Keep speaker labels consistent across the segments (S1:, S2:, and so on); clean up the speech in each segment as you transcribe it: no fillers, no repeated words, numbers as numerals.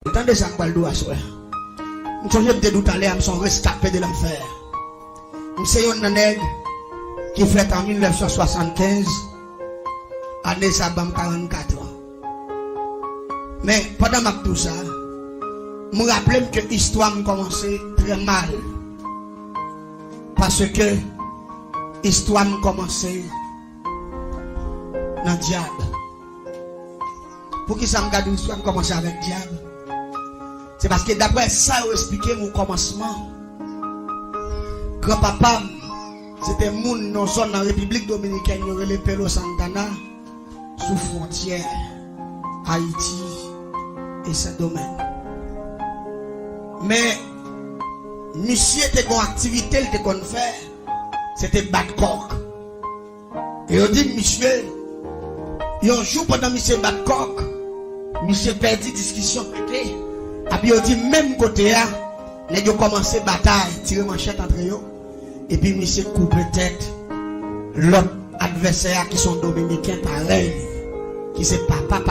S1: Attendez ça, je vais le soir. Je suis de tout à l'heure, je suis rescapé de l'enfer. Je suis un nègre qui fait en 1975, année ça, 44 ans. Mais pendant tout ça, je me rappelle que l'histoire a commencé très mal. Parce que l'histoire a commencé dans le diable. Pour qui ça me garde l'histoire a commencé avec le diable? C'est parce que d'après ça, vous expliquez mon commencement. Grand-papa, c'était moun dans zone dans la République Dominicaine, il y aurait les Pelo Santana, sous frontière, Haïti et ce domaine. Mais, monsieur était une activité, il était qu'on fait, c'était battre coq. Et on dit, monsieur, il y a un jour pendant monsieur battre coq, monsieur perdu discussion avec. Et puis on dit même côté là, les gens commencé bataille, tirer manchette entre eux. Et puis monsieur coupe tête l'autre adversaire qui sont dominicains pareil, qui c'est papa.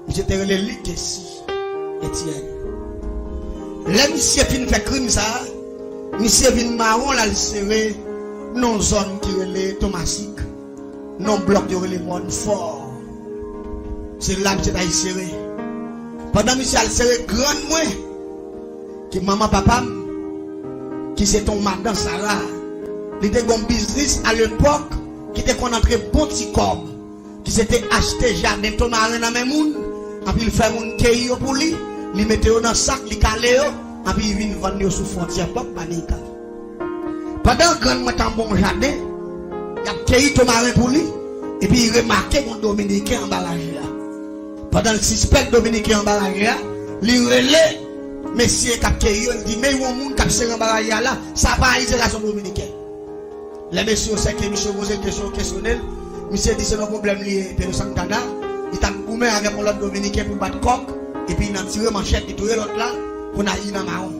S1: Monsieur te relé lui si Etienne. Là monsieur fin fait crime ça, monsieur vient marron là le serré non zone qui relé Thomasique, non bloc de relé monde fort. C'est là que c'est serré. Pendant que monsieur a serré grand moins, que maman papa, qui c'est ton madame Sarah, il était un business à l'époque, qui était qu'on entrait bon petit corps, qui s'était acheté jardin ton marin dans même monde, et puis il fait mon keyo pour lui, il mettait dans le sac, il calait, et puis il vient vendre sous frontière, pas panique. Pendant que grand moi dans bon jardin, il a keyo ton marin pour lui, et puis il remarquait mon dominicain en barrage là. Pendant le suspect dominicain en barrage, il relève, monsieur Capkeyo, il dit, mais il y a un monde qui est en barrage là, ça va à l'isolation dominicaine. Les messieurs, c'est que monsieur pose une question questionnelle, monsieur dit, c'est un problème lié à Santana, il t'a coupé avec mon autre dominicain pour battre coq, et puis il a tiré manchette, il a tiré l'autre là, qu'on a eu dans le marron.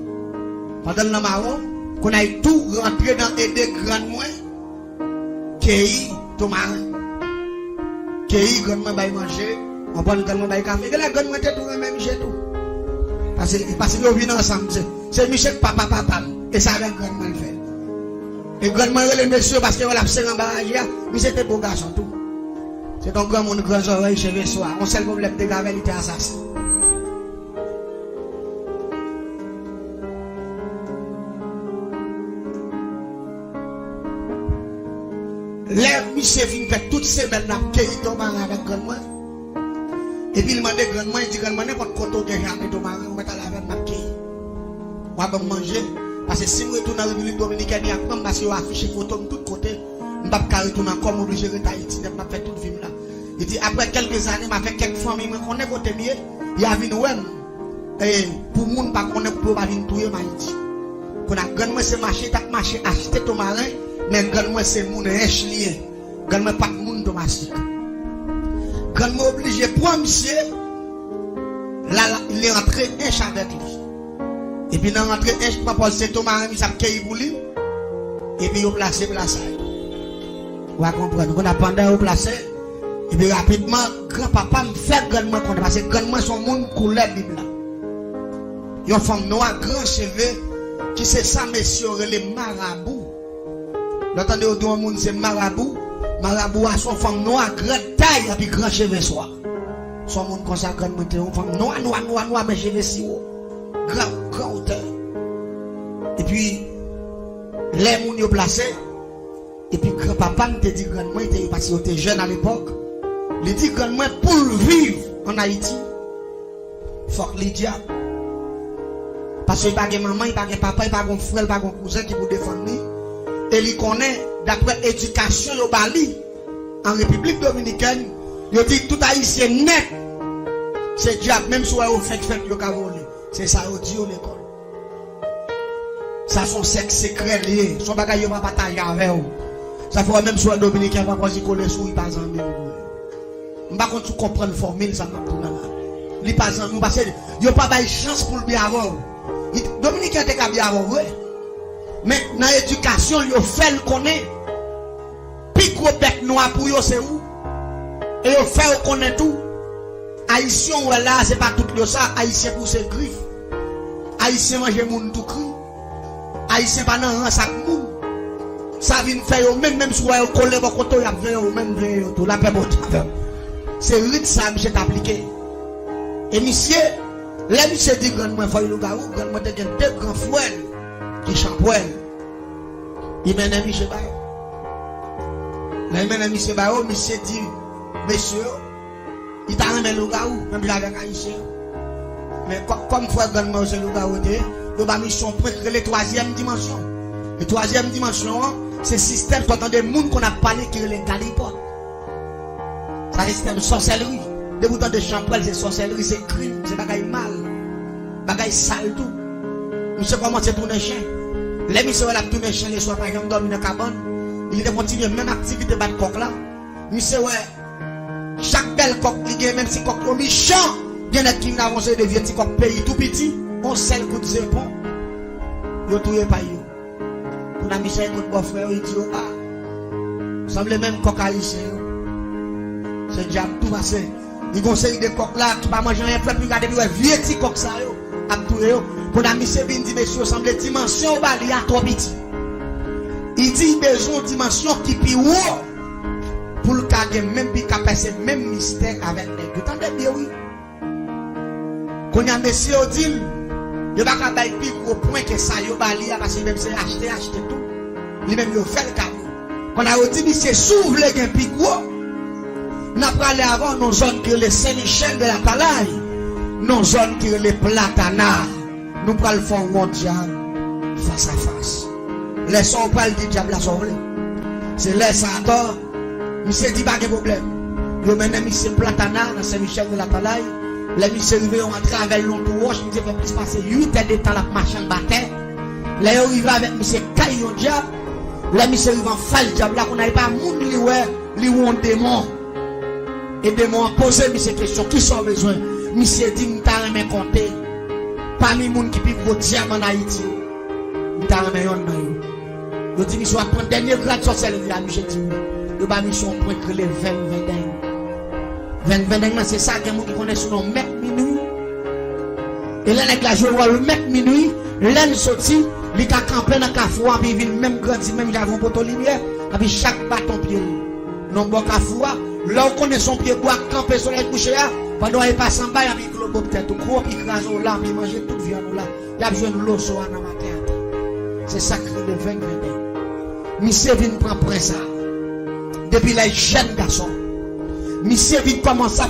S1: Pendant le marron, qu'on a eu tout rentré dans les deux grands mois, qui tout marin, qui grandement va manger. On prend le gagne de café. Et la gagne de tout le même chez tout. Parce que nous vivons ensemble. C'est Michel papa. Et ça avec grand mal fait. Et grand mal les messieurs parce que voilà c'est en barrage. Mais c'était beau garçon tout. C'est un grand monde grand oreille cheveux soir. On sait le problème de la vérité assassin. Les messieurs viennent faire toutes ces belles nappes qui tombent avec grand mal. Et puis il m'a dit grandement, il dit grandement, n'importe quoi tu as jamais ton mari, on va t'aller avec ma quille. On va manger. Parce que si je retourne dans la République Dominicaine, il y a comme parce qu'on affiche photo de tous côtés, je ne vais pas retourner comme obligé de Haïti, je vais faire tout le film là. Il dit après quelques années, je fait quelques familles, je connais côté mieux, il y a une ouem. Et pour le monde, je connais pour pas venir tout Haïti. Qu'on a grandement ce marché, t'as marché acheter ton marin, mais grandement c'est le monde riche lié. Grandement pas de monde domestique. Quand je obligé pour monsieur, là, il est rentré un chat avec lui. Et puis, dans rentré un chat, papa, c'est Thomas, il s'est cueilli pour lui. Et puis, il a placé. Vous comprenez? On a pendant au placé. Et puis, rapidement, grand-papa me fait grandement contre. Parce que grandement, son monde coulait Bible là. Il y a une femme noire, grand cheveux, qui c'est ça, messieurs, les marabouts. L'entendez, au doigt, monde, c'est marabout. Marabout a son femme noire, grande taille, et puis grand cheveux soir. Son monde consacre grande monté, une femme noire, mais cheveux si haut. Grand hauteur. Et puis, les gens sont placés. Et puis, grand-papa me dit grandement, parce qu'il était jeune à l'époque. Il dit grandement, pour vivre en Haïti, il faut que les diables. Parce qu'il n'y a pas de maman, il n'y a pas de papa, il n'y a pas de frère, il n'y a pas de cousin qui vous défendre. Et il connaît, d'après l'éducation au Bali, en République Dominicaine, il dit tout haïtien net, c'est diable, même si on fait le cavolé. C'est ça, on dit l'école. Ça, son sexe secret lié. Son bagage, il va partager avec vous. Ça fait même si on dominicain, va pas s'y coller sous, il passe en même. Je ne sais pas si tu comprends la formule, ça m'a tout là. Il passe en nous, parce qu'il n'y a pas de chance pour le bien avoir. Dominicain, t'es qu'à bien avoir, oui. Mais dans l'éducation, il fait le connaître. Puis gros bec noir pour eux, c'est où? Et il fait le connaître tout. Haïtien, là, c'est pas tout le ça. Haïtien pour ses griffes. Haïtien mange moun tout cru. Haïtien pas dans un sac moun. Ça vient faire même si vous avez collé votre côté, il y a même tout la paix. C'est rite ça, monsieur t'appliqué. Et monsieur, là, monsieur dit grand moi, faut le garou, grand moi, t'as deux grands fouets qui champouent. Il mène un monsieur Bayo. Là, il mène un monsieur Bayo, monsieur dit, monsieur, il t'a remis le garou, même avec Haïtien. Mais comme frère grand moi, c'est le garou, il va mission pour la troisième dimension. La troisième dimension, c'est le système des gens qu'on a parlé qui est les galipotes. C'est un système de sorcellerie. De bouton de champrel, c'est sorcellerie, c'est crime, c'est bagaille mal, bagaille sale tout. Monsieur commence à tourner chien. Les messieurs la tourner chien, les soirs par exemple dormir dans la cabane. Il continue même activité de coq là. Monsieur ouais, chaque belle coq ligue, même si coq est méchant, il y en a qui n'avancent de vieux petits coq pays tout petit, on sait le coup de zépon. Yo touye pas yo. Pour la Michel écoute mon frère, il dit ah, vous semblez même coq haïtien. C'est diable tout passé. Il conseille des coqs là qui pas manger rien, fait plus garder vieux petits coqs ça yo. Pour la Michel vient dit monsieur semble dimension au bali à trop petit. Il dit besoin dimension qui plus haut pour le cas même puis passer même mystère avec les. Vous entendez bien oui. Quand y a monsieur dit il va pas bailler plus au point que ça yo bali parce que même c'est acheter tout. Lui même il fait le cadeau. Quand on a dit monsieur s'ouvre les gain plus gros. N'a pas allé avant nos zones qui les Saint-Michel de la Talaye, nos zones qui les Platana, nous prenons le fond mondial face à face. Laissons pas le diable à sauver. C'est laisse à tort. Monsieur dit pas de problème. Yo maintenant monsieur Platana dans Saint-Michel de la Talaye, les monsieur arrivés ont entré avec l'entourage, nous fait plus passer 8 heures de temps la machin bataille. Les arrivés avec monsieur Caillon diable, les monsieur arrivés en fall diable là qu'on n'avait pas moun li ou un démon. Et de moi poser ces questions qui sont besoin. Monsieur dit m'ta remen compter. Parmi les gens qui vivent au diable en Haïti. M'ta remen yon nan yo. Yo dit mission apprendre dernier grade sorcellerie à monsieur dit. Yo ba mission pour créer 20 c'est ça que gens qui connaissent son nom mec minuit. Et là nèg la joue le mec minuit, l'en sorti, li ka camper dans Kafoua puis vinn même grandi même j'avons poto lumière, et puis chaque bâton pied. Non bon Kafoua là on connaît son pied bois camper sur les coucher pendant il passe en bas il y a un globe peut-être gros puis crase là puis manger toute viande là il y a besoin de l'eau sur dans matin c'est sacré de 20 monsieur vient prendre près ça depuis les jeunes garçons monsieur vient commencer à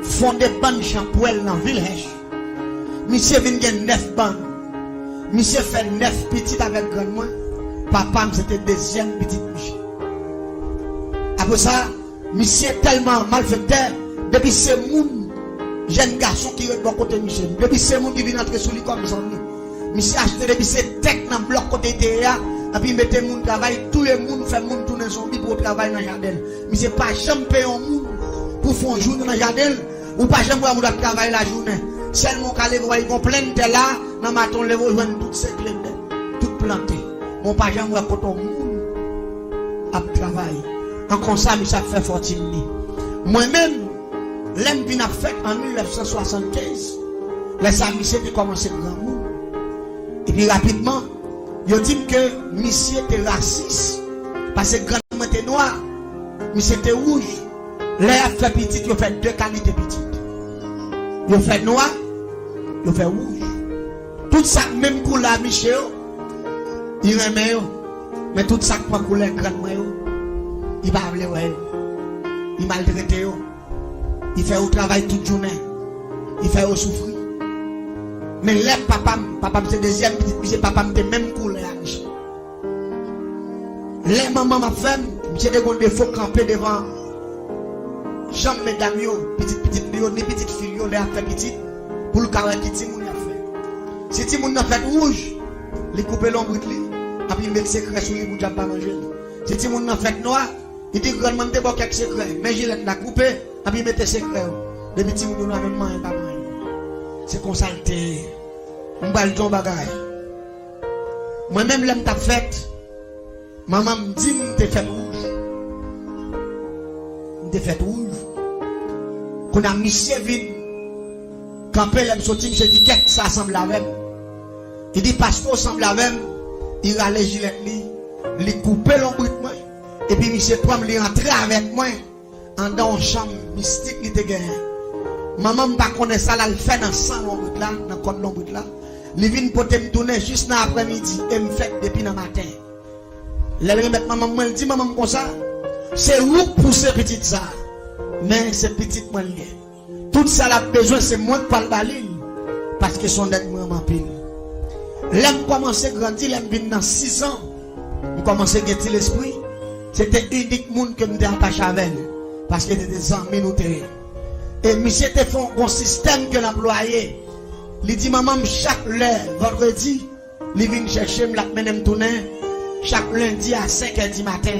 S1: fonder bandes champouel dans ville monsieur vient gagner 9 bandes monsieur fait 9 petites avec grand moi papa c'était deuxième petite bouche après ça monsieur tellement malfaiteur depuis ce monde jeune garçon qui est de côté monsieur depuis ce monde qui vient entrer sous lui comme ça monsieur acheté depuis ce tech dans bloc côté derrière et puis mettez monde travail tout le monde fait monde tourner son vie pour travailler dans jardin monsieur pas jamais payer un monde pour faire un jour dans jardin ou pas jamais voir monde travailler la journée seulement quand les voyer qu'on pleine de là dans matin les rejoindre toutes ces clés toutes plantées mon pas jamais voir côté monde à travailler en comme ça ça fait fortune moi-même l'aime bien fait en 1975 les amis c'était commencé grand monde et puis rapidement ils dit que monsieur était raciste parce que grand monde était noir monsieur était rouge les a fait petit ils ont fait deux qualités petites ils ont fait noir ils ont fait rouge tout ça même couleur monsieur il remet mais tout ça prend couleur grand moi il va appeler ouais il maltraité il fait au travail toute journée il fait au souffrir mais là papa c'est deuxième petite papa me même couleur les maman ma femme j'ai des défauts camper devant jambe mesdames petite ni petite fille yo les a fait petite pour le carré qui ti moun a fait si ti moun a fait rouge les couper l'ombre et puis mettre secret sur lui pour pas manger si ti moun a fait noir il dit grandement de bon quelques secrets mais je l'ai coupé et puis mettre secret les petits moun n'a même pas manger c'est comme ça on va le ton bagaille moi même l'aime ta fête maman me dit me fait rouge me fait rouge qu'on a mis vin quand elle sorti monsieur dit qu'est-ce ça semble avec il dit pasteur semble avec il a les gilets il couper l'emboutement et puis monsieur prend lui entrer avec moi en dans une chambre mystique il te gagné maman pas connaît ça là il fait dans sang l'emboutement là dans code l'emboutement là il vient pour me tourner juste dans après-midi et me fait depuis le matin les remettre maman moi dit maman comme ça c'est où pour ces petites ça mais ces petites moi lié tout ça la besoin c'est moi qui parle balil parce que son d'être vraiment pile l'aime commencer grandir l'aime vinn dans 6 ans on commencer gagner l'esprit c'était unique monde que me attaché avec parce que des amis nous et monsieur te font un système que l'employé il dit maman chaque vendredi il vient chercher me la mener tourner chaque lundi à 5h du matin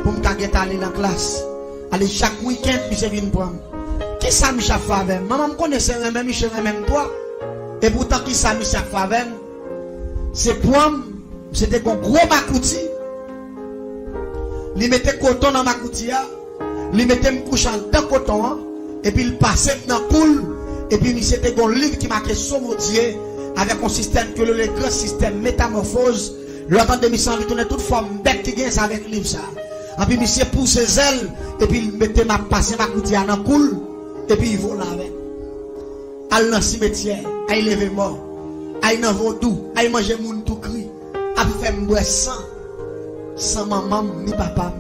S1: pour me aller dans la classe aller chaque week-end monsieur vient prendre qui ça Michel Favem maman me connaissait même Michel même toi et pourtant qui ça Michel Favem c'est pour c'était un gros makouti il mettait coton dans makouti il mettait me couchant dans coton et puis il passait dans poule et puis c'était un livre qui marquait Somodier avec un système que le grand système métamorphose l'autant de mission il tournait toute forme bête qui gagne ça avec livre ça et puis monsieur pousse ses ailes et puis il mettait ma passé makouti dans poule et puis il vole avec al dans cimetière il lever mort il dans vaudou il manger moun tout cri a fait boire sans maman ni papa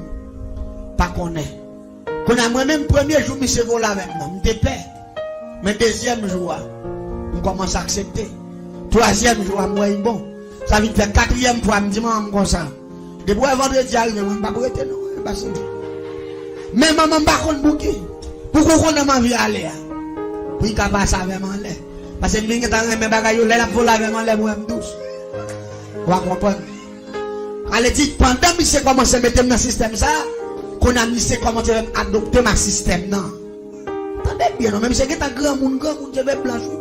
S1: pas connaît qu'on a moi-même premier jour monsieur vole avec moi m'était paix mais deuxième jour on commence à accepter troisième jour moi bon ça vient faire quatrième fois me dit maman comme ça depuis vendredi arrivé on pas prêter non parce que mais maman pas connait bouquet pourquoi on a ma vie aller puis qu'à passer avec moi parce que nous avons mes bagages là la voler avec moi les moi douce on va comprendre allez dit pendant que c'est commencé à mettre dans le système ça qu'on a mis commencé à adopter ma système non attendez bien même si c'est un grand monde je vais blanchir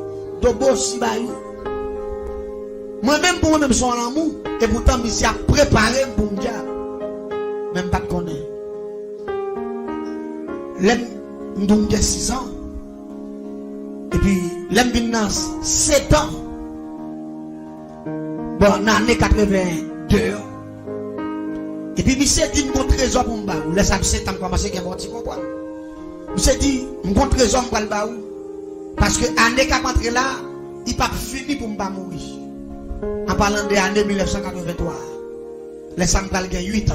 S1: de beau si bayou moi-même pour moi-même son amour et pourtant monsieur a préparé pour me dire même pas de connaître l'aime donc 6 ans et puis l'aime vient 7 ans bon en année 82 et puis monsieur dit mon trésor pour m'ba ou laisse 7 ans commencer qu'un petit comprendre monsieur dit mon trésor pour m'ba parce que année 43 là il pas fini pour m'ba mourir en parlant de l'année 1983 les sang va gagner 8 ans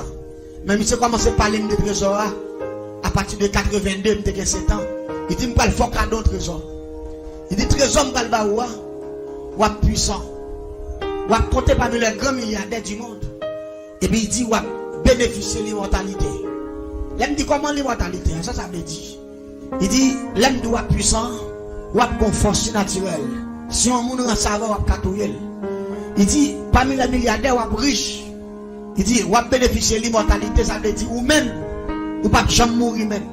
S1: mais monsieur commence à parler de trésor à partir de 82 m'était 7 ans il dit m'pa le faut cadeau trésor il dit trésor m'pa le ba ou puissant ou compter parmi les grands milliardaires du monde et puis il dit ou bénéficier de l'immortalité l'aime dit comment l'immortalité ça veut dire il dit l'aime doit puissant ou bon force naturelle si on moun en savoir ou katouyer il dit parmi les milliardaires ou riches il dit ou bénéficier de l'immortalité ça veut dire ou même ou pas jamais mourir même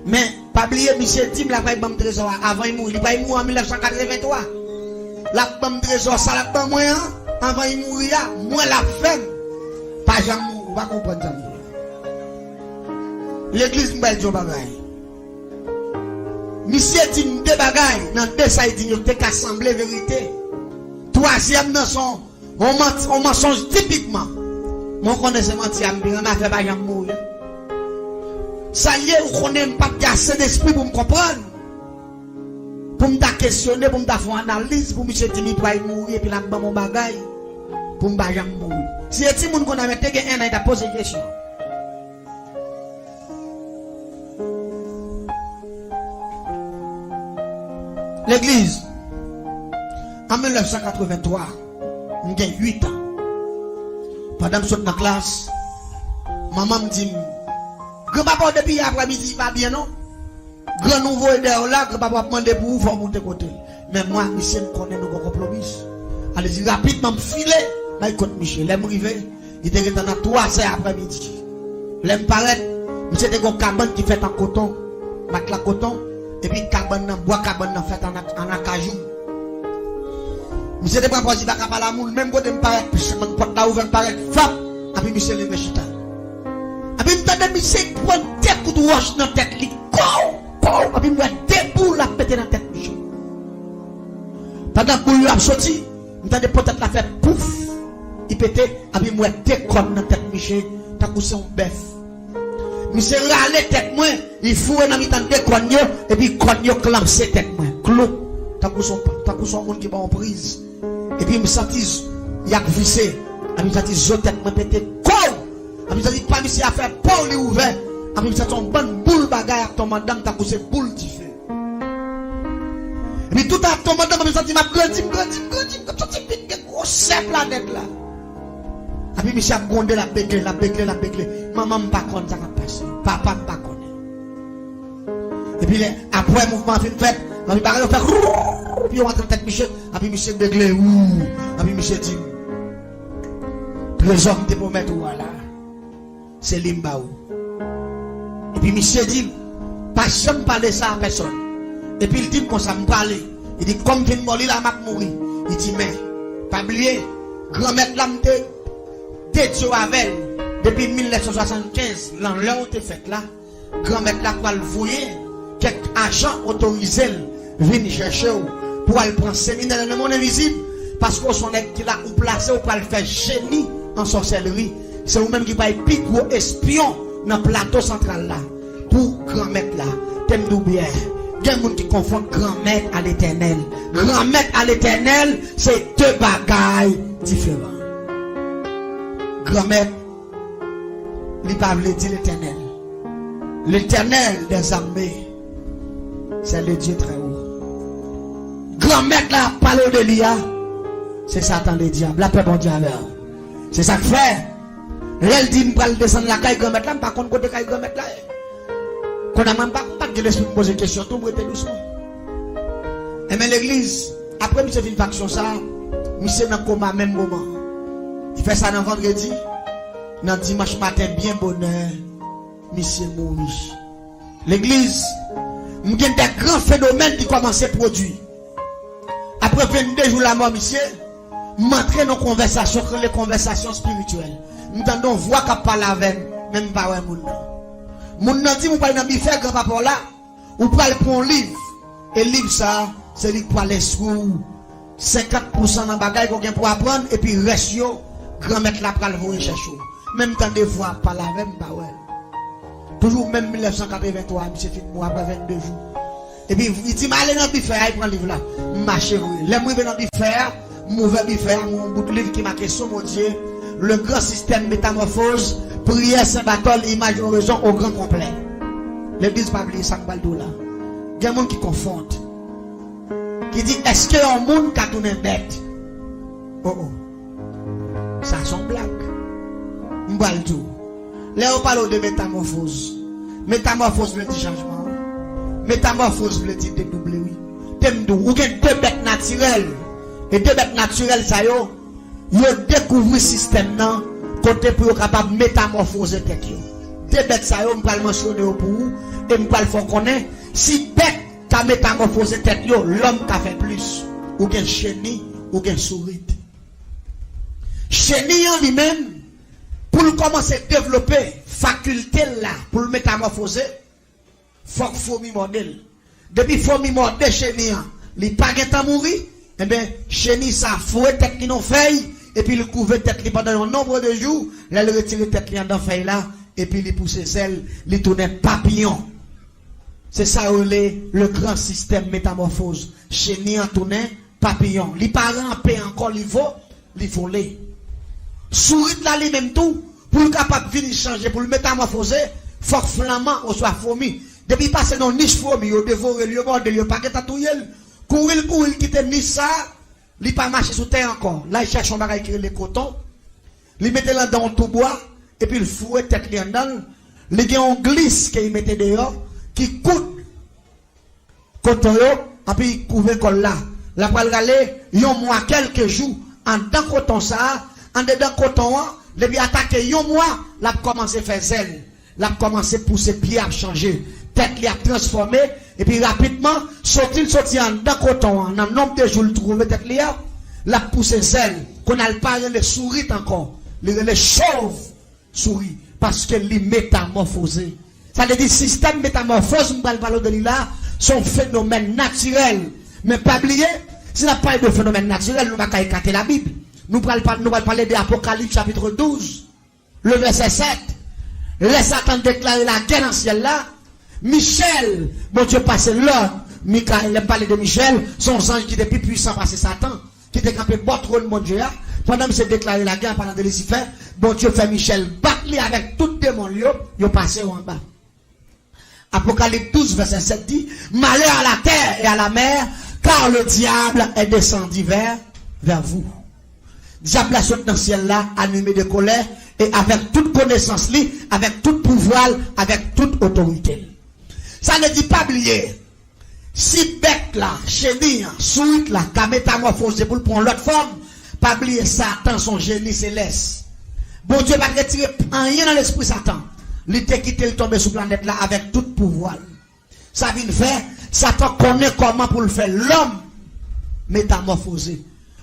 S1: mais pas oublier monsieur Tim la paye bam trésor avant il mourir il pas mourir en 1983 la bam trésor ça la bam moi avant il mourir moi la femme pas jamais mourir pas comprendre ça l'église m'bel jo bagay monsieur dit deux bagay dans deux ça il dit il t'ai assemblé vérité troisième dans son on mensonge typiquement mon connaissez mentir on a fait pas jamais mourir ça y est on connaît pas assez d'esprit pour me comprendre pour me questionner pour me faire une analyse pour monsieur dit il doit mourir et puis là mon bagay pour me pas jamais mourir si et ti moun qu'on a metté un an il t'a posé question l'église en 1983 j'ai 8 ans pendant que je suis dans la classe maman me dit grand papa depuis après-midi pas bien non grand nouveau idée là grand papa demandé pour vous faut monter côté mais moi monsieur me connaît nous compromis allez-y rapidement me filer bah écoute Michel l'aime rivé il était dans 3 heures après-midi l'aime paraître monsieur était un cabane qui fait en coton battre la coton et puis cabane bois cabane fait en acajou monsieur était pas possible à capable la moule même côté me paraît mon porte là ouvert me paraît fap et puis monsieur levé chita et puis m'tendait monsieur prend tête coup de roche dans tête li et puis moi deux boules la pété dans la tête Michel. Pendant que boule a sorti, m'entendez peut-être la fait pouf, il pété et puis moi deux cornes dans la tête Michel, t'as poussé un bœuf. Monsieur râle tête moi, il fout dans mi-temps deux cornes et puis cornes clamser tête moi. Clou, t'as poussé un monde qui va en prise. Et puis me sentis il a vissé, et puis me sentis zo tête moi pété corps. Et puis me sentis pas monsieur a fait pour lui ouvert. Et puis me sentis une bonne boule bagaille à ton madame t'as poussé boule qui fait. Et puis tout à ton madame me sentis m'a grandi comme ça petit gros sep la tête là. Et puis monsieur a gondé la béclé. Maman me pas connaît ça va passer. Papa me pas connaît. Et puis après mouvement fin fait, on va faire puis on rentre tête Michel, et puis monsieur béclé ouh, et puis monsieur dit trésor te pour mettre voilà. C'est Limbaou. Et puis monsieur dit pas jamais parler ça à personne. Et puis il dit comme ça me parler. Il dit comme vient mourir la m'a mourir. Il dit mais pas oublier grand-mère là me tête avec depuis 1975 l'an où t'es fait là grand-mère là va le voyer quelques agents autorisés viennent chercher pour aller prendre séminaire dans le monde invisible parce qu'on son qui là ou placé ou pour le faire génie en sorcellerie c'est vous même qui va être plus gros espion dans le plateau central là pour grand-mère là t'aimes bien il y a des gens qui confondent grand-mère à l'éternel. Grand-mère à l'éternel, c'est deux bagailles différentes. Grand-mère, il ne peut pas dire l'éternel. L'éternel des armées, c'est le Dieu très haut. Grand-mère là, parle de l'IA, c'est Satan le diable. La paix bon diable. C'est ça que fait. Elle dit, je vais descendre la caille grand-mère là, par contre, côté caille grand-mère là. Qu'on a même pas de l'esprit de poser des questions, tout le monde était doucement. Et mais l'église, après, monsieur fait une faction ça, monsieur dans le coma, même moment. Il fait ça dans vendredi, dans dimanche matin, bien bonheur, monsieur mourit. L'église, il y a des grands phénomènes qui commencent à produire. Après 22 jours la mort, monsieur, m'entrer dans conversation, les conversations spirituelles. Nous entendons voix qui parle avec, même pas un monde. Mon nan dit vous parlez dans bifer grand papa là ou parlez pour un livre et livre ça c'est lui pour aller sur 50% dans bagaille qu'on gagne pour apprendre et puis reste yo grand maître là pour aller chercher même temps de voix pas la même pas ouais toujours même 1983 monsieur fin moi après 22 jours et puis il dit m'aller dans bifer il prend livre là marcher les moi dans bifer mauvais bifer mon bout de livre qui marqué sur mon Dieu le grand système métamorphose prière Saint-Barthol, image oraison au grand complet. L'église pas oublier ça là. Il y a des gens qui confondent. Qui dit est-ce qu'il y a un monde qui a tourné bête? Oh oh. Ça c'est une blague. M'bal tout. Là on parle de métamorphose. Métamorphose veut dire changement. Métamorphose veut dire dédoubler oui. Ou bien deux bêtes naturelles. Et deux bêtes naturelles ça yo découvre le système non. Côté pour capable métamorphoser tête yo. Deux bêtes ça yo m'pa mentionner pour vous et m'pa le faire connaître si bête ta métamorphosé tête yo l'homme t'a fait plus ou gen chenille ou gen souris. Chenille en lui-même pour commencer à développer faculté là pour le métamorphoser faut mi modèle. Depuis faut mi modèle chenille li pas gen temps mourir et bien chenille ça fouet tête qui non feuille et puis il couvre tête pendant un nombre de jours, là il retire tête dans feuille là et puis il pousse celle, il tourne papillon. C'est ça le grand système métamorphose. Chenille en tourne papillon. Les parents paient encore il faut les. Souris là lui même tout pour le capable venir changer pour le métamorphoser, faut flamand ou soit fourmi. Depuis passer dans niche fourmi, au dévorer le bord de pas que tatouyer. Courir quitter niche ça. Il pas marcher sous terre encore. Là, il cherche un bagage qui est le coton. Il mettait là dans tout bois. Et puis il fouette tête li en dedans. Il y a un glisse qu'il mettait dehors. Qui coûte. Coton yo. Et puis il couvre col là. La pral aller. Il y a mois quelques jours. En dedans coton ça. En dedans coton. Il a attaqué un mois. Là, il a commencé à faire zèle. Là, il a commencé à pousser pied à changer. Tête li a transformé. Et puis rapidement, sorti en dans coton, en un nombre de jours, il trouve tête là, la pousse zèle, qu'on a le parlé les souris encore, les chauves souris, parce que les métamorphosés. Ça veut dire système métamorphose, on parle de là, sont phénomènes naturels. Mais pas oublier, si on parle de phénomènes naturels, nous ne pouvons pas écarter la Bible. Nous allons parler de l'Apocalypse chapitre 12, le verset 7. Les Satan déclarer la guerre dans le ciel là. Michel, bon Dieu passe l'ordre. Michael, il parle de Michel, son ange qui était plus puissant parce que Satan, qui était campé bas trône mon Dieu. Pendant que c'est déclaré la guerre pendant de Lucifer, bon Dieu fait Michel battre avec tout démon, il passé en bas. Apocalypse 12, verset 7 dit, malheur à la terre et à la mer, car le diable est descendu vers vous. Diable a sauté dans le ciel là, animé de colère, et avec toute connaissance, avec tout pouvoir, avec toute autorité. Ça ne dit pas oublier. Si bête là, chérie, souite là, qu'a métamorphosé pour prendre l'autre forme, pas oublier Satan, son génie céleste. Bon Dieu va retirer rien dans l'esprit Satan. Il t'a quitté le tomber sur la planète là avec tout pouvoir. Ça vient faire, Satan connaît comment pour le faire l'homme métamorphosé.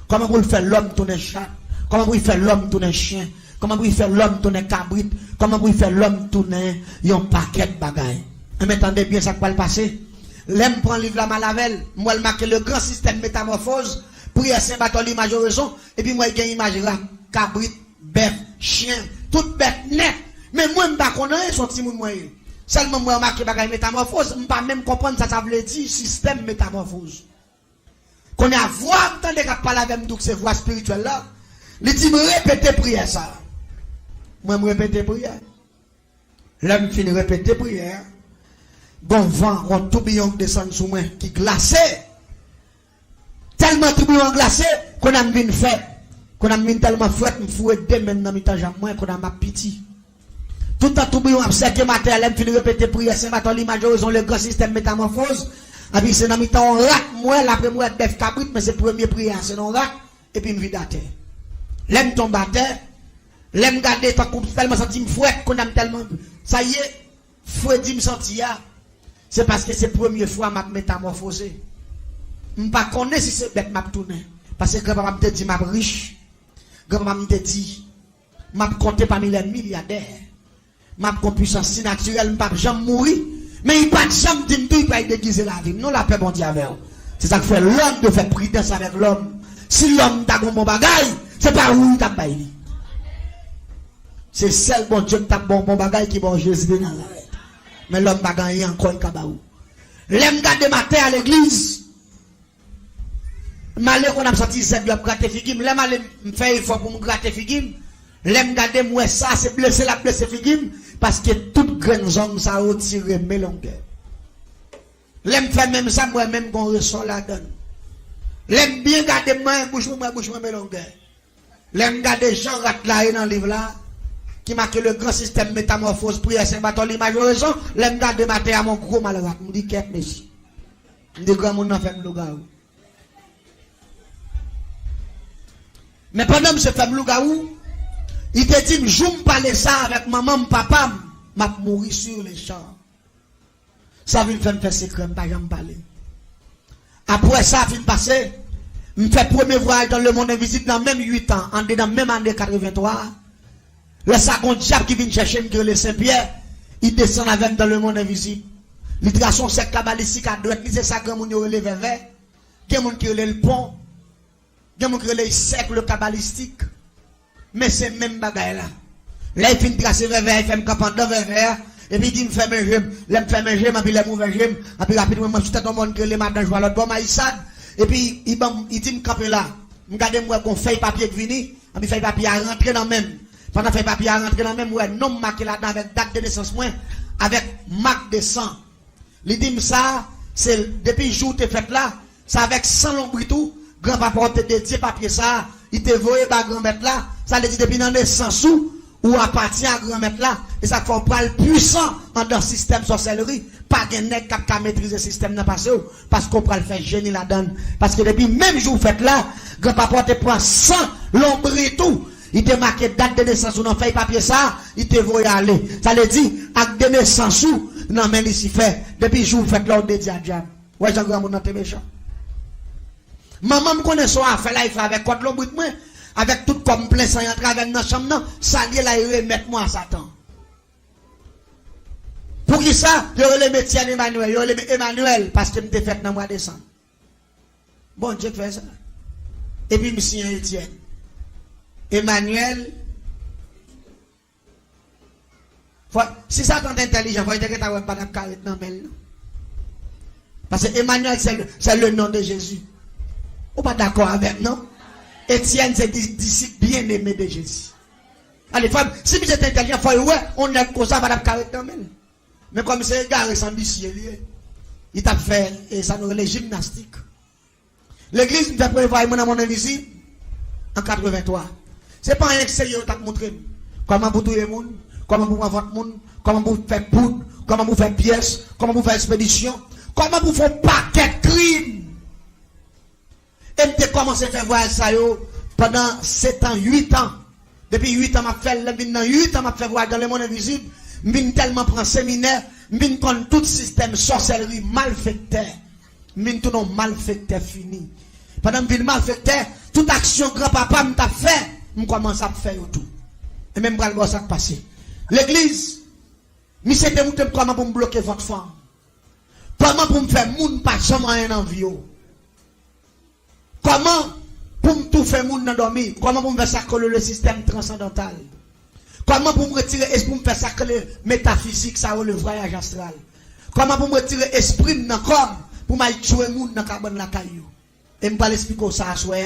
S1: Comment pour le faire l'homme tourner chat. Comment pour le faire l'homme tourner chien. Comment pour le faire l'homme tourner cabrit. Comment pour le faire l'homme tourner un paquet de bagailles. Et m'entendez bien ça qui va le passer. L'aime prend livre la malavel. Moi, il marque le grand système métamorphose. Prière Saint-Bartholomew, majoraison. Et puis moi, il y a une image là. Cabrit, bœuf, chien, toute bête net. Mais moi, je ne sais pas son petit monde. Seulement, moi, je marque bagaille métamorphose. Je ne sais pas même comprendre ça veut dire système métamorphose. Qu'on a voir, entendez qu'à parler avec nous, ces voix spirituelles là. Il dit, me répéter prière ça. Moi, je répéter prière. Là, je finis répéter prière. Bon vent, un tourbillon qui descend sous moi, qui glacé. Tellement tourbillon glacé, qu'on a mis une fête. Qu'on a mis tellement fouette, me fouette deux même dans mes temps à moi, qu'on a ma pitié. Tout un tourbillon a observé matin, elle me finit répéter prière, Saint-Bartholomew, majoraison, le grand système métamorphose. Et puis c'est dans mes temps, on rate, moi, après moi, bœuf cabrit, mais c'est premier prière, c'est non rate, et puis me vide à terre. L'aime tombe à terre, l'aime garder, tellement senti me fouette, qu'on aime tellement. Ça y est, fouette dit me sentir. C'est parce que c'est la première fois que je métamorphosé. Je ne sais pas si c'est bête que je tourne. Parce que grand-papa me dit que je suis riche. Grand-papa me dit que je compte parmi les milliardaires. Je suis puissance si naturelle, je ne peux pas jamais mourir. Mais il ne peut pas jamais dire que je peux déguiser la vie. Non, la paix, bon Dieu, avec. C'est ça que fait l'homme de faire prudence avec l'homme. Si l'homme t'a bon bagaille, c'est pas où il t'a pas. C'est celle bon Dieu qui t'a bon bagaille qui bon Jésus dans la vie. Mais l'homme va gagner encore un cabaou. L'aime garder matin à l'église. Malé qu'on a sorti cette de gratter figim. L'aime aller me faire effort pour me gratter figim. L'aime garder moi ça, c'est blessé la blessé figim. Parce que toute grande zone ça retire mes longueurs. L'aime faire même ça, moi-même qu'on ressort la donne. L'aime bien garder moi, bouche mes longueurs. L'aime garder Jean Ratelaye dans le livre là. Qui marque le grand système métamorphose, prière Saint-Bartholomew, majoraison, l'aime garder matin à mon gros malheureux. Je me dis, qu'est-ce que c'est? Je me dis, grand monde n'a fait le gars. Mais pendant que je fais le gars, il te dit, je me parle ça avec maman, papa, je vais mourir sur les champs. Ça vient faire secret, je ne vais pas parler. Après ça, fin passé, je fais premier voyage dans le monde invisible dans même 8 ans, dans la même année 83. Le second diable qui vient chercher le Saint-Pierre, il descend avec dans le monde invisible. L'itration c'est cabalistique à droite, c'est ça que mon yo relève vers. Il y a mon qui relève le pont. Il y a mon qui relève le cercle cabalistique. Mais c'est même bagaille là. Là il finit tracer vers, il fait me capandant vers, et puis il dit me fait mes jambes, là me fait mes jambes, et puis les mauvais jambes, et puis rapidement moi tout le monde qui les matin je vois l'autre bon maïsade, et puis il dit me camper là. Me garder moi qu'on fait papier de venir, et puis fait papier à rentrer dans même. Pendant fait papier à rentrer dans le même, ouais, non marqué là-dedans avec date de naissance, moins, avec marque de sang. Il dit ça, c'est depuis le jour où tu es fait là, c'est avec 100 longs tout, grand-papa te dédié papier ça, il te voyé par grand-mère là, ça le dit depuis dans les 100 sous, ou appartient à grand-mère là, et ça fait pas le puissant dans le système sorcellerie, pas de net qui a maîtrisé le système dans le passé, parce qu'on peut le faire génie là-dedans. Parce que depuis même jour fait là, grand-papa te prend 100 longs tout. Il te marqué date de naissance ou non fait papier ça, il te voit aller. Ça le dit, acte de naissance ou, non mais ici fait, depuis jour vous faites l'ordre de diable. Ouais, j'ai un grand monde dans tes méchants. Maman me connaît son affaire là, il fait avec quoi de l'ombre moi, avec tout comme plein sans entrer avec dans la chambre, non, ça y est là, il remet moi à Satan. Pour qui ça? Je le métier Emmanuel. Je le Emmanuel parce que je t'ai fait dans le mois de décembre. Bon Dieu fait ça. Et puis, monsieur Etienne. Emmanuel. Si ça t'entend intelligent, il faut que tu n'aies pas de carré dans le. Parce que Emmanuel, c'est le nom de Jésus. Vous pas d'accord avec, non? Etienne, c'est disciple bien-aimé de Jésus. Allez, femme, si vous êtes intelligent, il faut ouais, on est comme ça, madame carré dans le. Mais comme c'est garé sans ambitieux, il t'a fait, et ça nous les gymnastiques. L'église nous a préparé mon invisible en 83. C'est pas un excellent qui t'a montré comment vous tuer les gens, comment vous votre monde, comment vous faire poudre, comment vous faire pièces, comment vous faire expédition, comment vous faire paquet de crimes. Et j'ai commencé à faire voir ça pendant 7 ans, 8 ans. Depuis 8 ans, je fait 8 ans, je fait voir dans le monde invisible. Je tellement prendre séminaire, je connais tout système sorcellerie malfaiteur. Je tout non malfaiteur fini. Pendant que je malfaiteur, toute action grand-papa m'a fait, je commence à faire tout. Et même quand ça passé. L'église, je sais comment pour me bloquer votre femme. Comment pour me faire moun pas jamais rien en vie. Comment pour me tout faire moun dans dormir. Comment pour me faire ça coller le système transcendantal. Comment pour me retirer esprit pour me faire ça coller métaphysique ça le voyage astral. Comment pour me retirer esprit dans corps pour me tuer moun dans carbone la caillou. Et me pas l'expliquer ça à soi.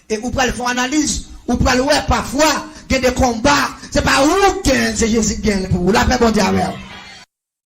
S1: Et vous pouvez faire analyse, vous pouvez voir parfois qu'il y a des combats, c'est pas vous qui c'est Jésus qui gagne pour vous. La paix bon Dieu.